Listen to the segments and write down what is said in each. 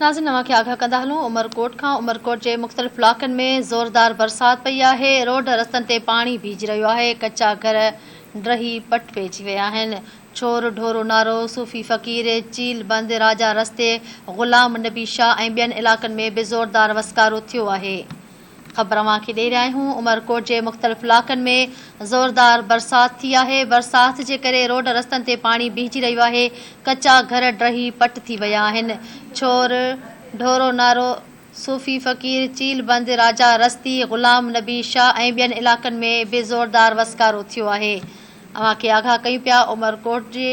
नाज़रीन नवां खे आगाह कंदा हलूं। उमरकोट खां उमरकोट जे मुख़्तलिफ़ इलाक़नि में ज़ोरदार बरसात पई आहे। रोड रस्तनि ते पाणी बीहजी रहियो आहे। कचा घर ड्रही पट पइजी विया आहिनि। छोर ढोरो नारो, सूफ़ी फ़क़ीर, चील बंद, राजा रस्ते, ग़ुलाम नबी शाह ऐं ॿियनि इलाक़नि में बि ज़ोरदार वसकारो थियो आहे। ख़बर अव्हां खे ॾेई रहिया आहियूं। उमरकोट जे मुख़्तलिफ़ इलाक़नि में ज़ोरदार बरसात थी आहे। बरसात जे करे रोड रस्तनि ते पाणी बीहजी रहियो आहे। कचा घर ड्रही पट थी विया आहिनि। छोर ढोरो नारो, सूफ़ी फ़क़ीर, चील बंद, राजा रस्ती, ग़ुलाम नबी शाह ऐं ॿियनि इलाक़नि में बि ज़ोरदार वसकारो थियो आहे। अव्हां खे आगाह कयूं पिया। उमरकोट जे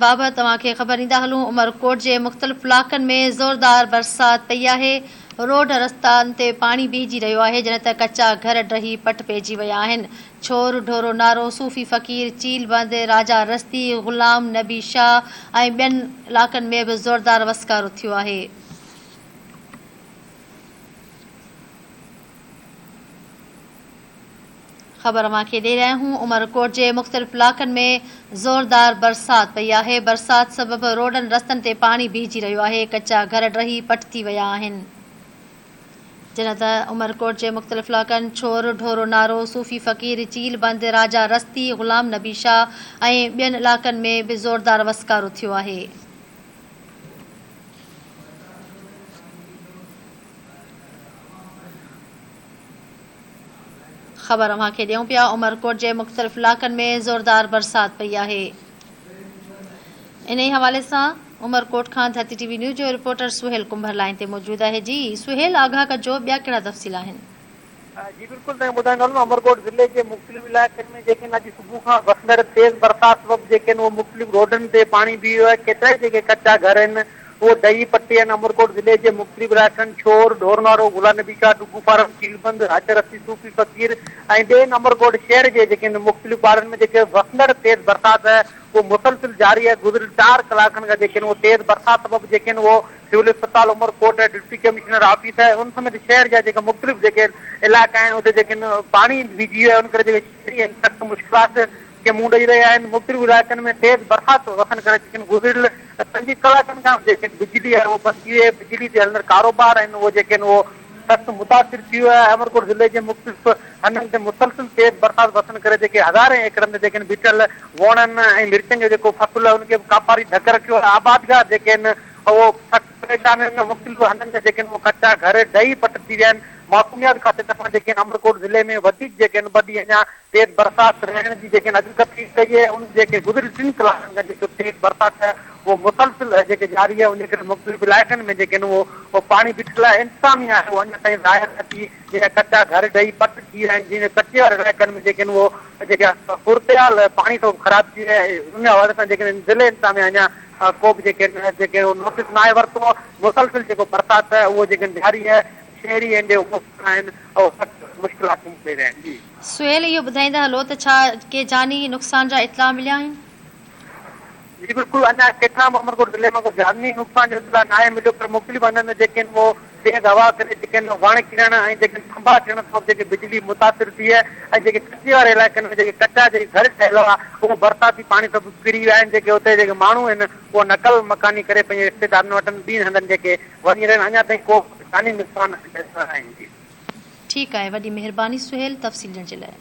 बाबति अव्हां खे ख़बर ॾींदा हलूं। उमरकोट जे मुख़्तलिफ़ इलाक़नि में ज़ोरदार बरसात पई आहे। रोड रस्तनि ते पाणी बीहजी रहियो आहे, जॾहिं त कचा घर ड्रही पट पइजी विया आहिनि। छोर ढोरो नारो, सूफ़ी फ़क़ीर, चील बंद, राजा रस्ती, ग़ुलाम नबी शाह ऐं ॿियनि इलाक़नि में बि ज़ोरदार वसकारो थियो आहे। ख़बर अव्हां खे ॾेई रहिया आहियूं। उमरकोट जे मुख़्तलिफ़ इलाक़नि में ज़ोरदार बरसात पई आहे। बरसात सबबि रोडनि रस्तनि ते पाणी बीहजी रहियो आहे। कचा घर ड्रही पट थी विया आहिनि। जॾहिं त उमरकोट जे मुख़्तलिफ़ इलाक़नि छोर ढोरो नारो, सूफ़ी फ़क़ीर, चील बंद, राजा रस्ती, ग़ुलाम नबी शाह ऐं ॿियनि इलाक़नि में बि ज़ोरदार वसकारो थियो आहे। ख़बर अव्हां खे ॾियूं पिया। उमरकोट जे मुख़्तलिफ़ इलाक़नि में ज़ोरदार बरसात पई आहे। इन ई हवाले सां उमरकोट खां धरती टीवी न्यूज़ जो रिपोर्टर सुहेल कुंभर लाइन ते मौजूद आहे। जी सुहेल, आगाह कजो, ॿिया कहिड़ा तफ़सील आहिनि? जी बिल्कुल, तव्हां ॿुधाईंदो अमरकोट ज़िले के मुख़्तलिफ़ इलाइक़नि में जेके अॼु सुबुह खां वसंदड़ तेज़ बरसात सबबि जेके उहो मुख़्तलिफ़ रोडनि ते पाणी बीह वियो आहे। केतिरा ई जेके कचा घर आहिनि उहो ॾही पटी आहिनि। अमरकोट ज़िले जे मुख़्तलिफ़ इलाइक़नि छोर ढोरनारो, ग़ुलाम नबी शाह, डुगू फारम, चीलबंद, राजा रस्ती, सूफ़ी फ़क़ीर ऐं ॿियनि अमरकोट शहर जे जेके मुख़्तलिफ़ पाड़नि में जेके वसंदड़ तेज़ बरसात आहे वो मुसलसिल जारी है। गुज़िरियल 4 कलाकनि खां जेके वो तेज़ बरसात सबबि जेके वो सिविल अस्पताल उमरकोट है, डिप्टी कमिश्नर ऑफिस है, उन समेत शहर जा जेके मुख़्तलिफ़ जेके इलाइक़ा आहिनि उते जेके पाणी बीहजी वियो आहे। उन करे जेके शहरी आहिनि सख़्तु मुश्किलात के मुंहुं ॾेई रहिया आहिनि। मुख़्तलिफ़ इलाइक़नि में तेज़ बरसात वसण करे जेके गुज़िरियल 5 कलाकनि खां जेके बिजली आहे वो बंदि थी वई आहे। बिजली जे हलंदड़ कारोबार आहिनि उहो जेके वो सख़्तु मुतासिर थी वियो आहे। अमरकोट ज़िले जे मुख़्तलिफ़ हंधनि ते मुसलसिल तेज़ बरसात वसण करे जेके हज़ारे एकड़नि ते जेके बीठल वणनि ऐं मिर्चनि जो जेको फ़सुलु आहे उनखे कापारी धक रखियो आहे। आबादगाह जेके आहिनि वो सख़्तु परेशान आहिनि। मुख़्तलिफ़ हंधनि ते जेके वो कचा घर ॾही पट थी विया आहिनि। मौसमियात खाते तरफ़ां जेके अमरकोट ज़िले में वधीक जेके ॿ ॾींहं अञा तेज़ बरसात रहण जी जेके अॻकथी कई आहे। उन जेके गुज़िरियल 3 कलाकनि खां जेके तेज़ बरसात है वो मुसलसिल जेके जारी है। उन करे मुख़्तलिफ़ इलाइक़नि में जेके वो पाणी बीठल आहे। इंतज़ामिया आहे वो अञा ताईं ज़ाहिर न थी जीअं कचा घर ॾही पट थी विया आहिनि। जीअं कचे वारे इलाइक़नि में जेके वो जेके सूरतहाल पाणी थो ख़राब थी रहे आहे। उन हवाले सां जेके ज़िले इंतज़ामिया अञा को बि जेके नोटिस न आहे वरितो। मुसलसिल जेको बरसात है उहो जेके जारी है। शहरी आहिनि आहिनि ऐं सख़्तु मुश्किलातूं थी रहिया आहिनि। जी सुहेल, इहो ॿुधाईंदा हलो त छा के जानी नुक़सान जा इतला मिलिया आहिनि? जी बिल्कुल, अञा केतिरा अमरकोट ज़िले में को जानी नुक़सान जो इतला न आहे मिलियो, पर मुख़्तलिफ़ हंधनि जेके वो तेज़ हवा करे जेके वण किरण ऐं जेके खंभा थियण सां जेके बिजली मुतासिर थी आहे। ऐं जेके कचे वारे इलाइक़नि में जेके कचा जेके घर ठहियल हुआ उहो बरसाती पाणी सभु किरी विया आहिनि। जेके उते जेके माण्हू आहिनि उहो नकल मकानी करे पंहिंजे रिश्तेदारनि वटि ॿियनि हंधनि जेके वञी रहिया आहिनि। अञा ताईं को जानी नुक़सान आहिनि। ठीकु आहे, वॾी महिरबानी सुहेल तफ़सील ॾियण जे लाइ।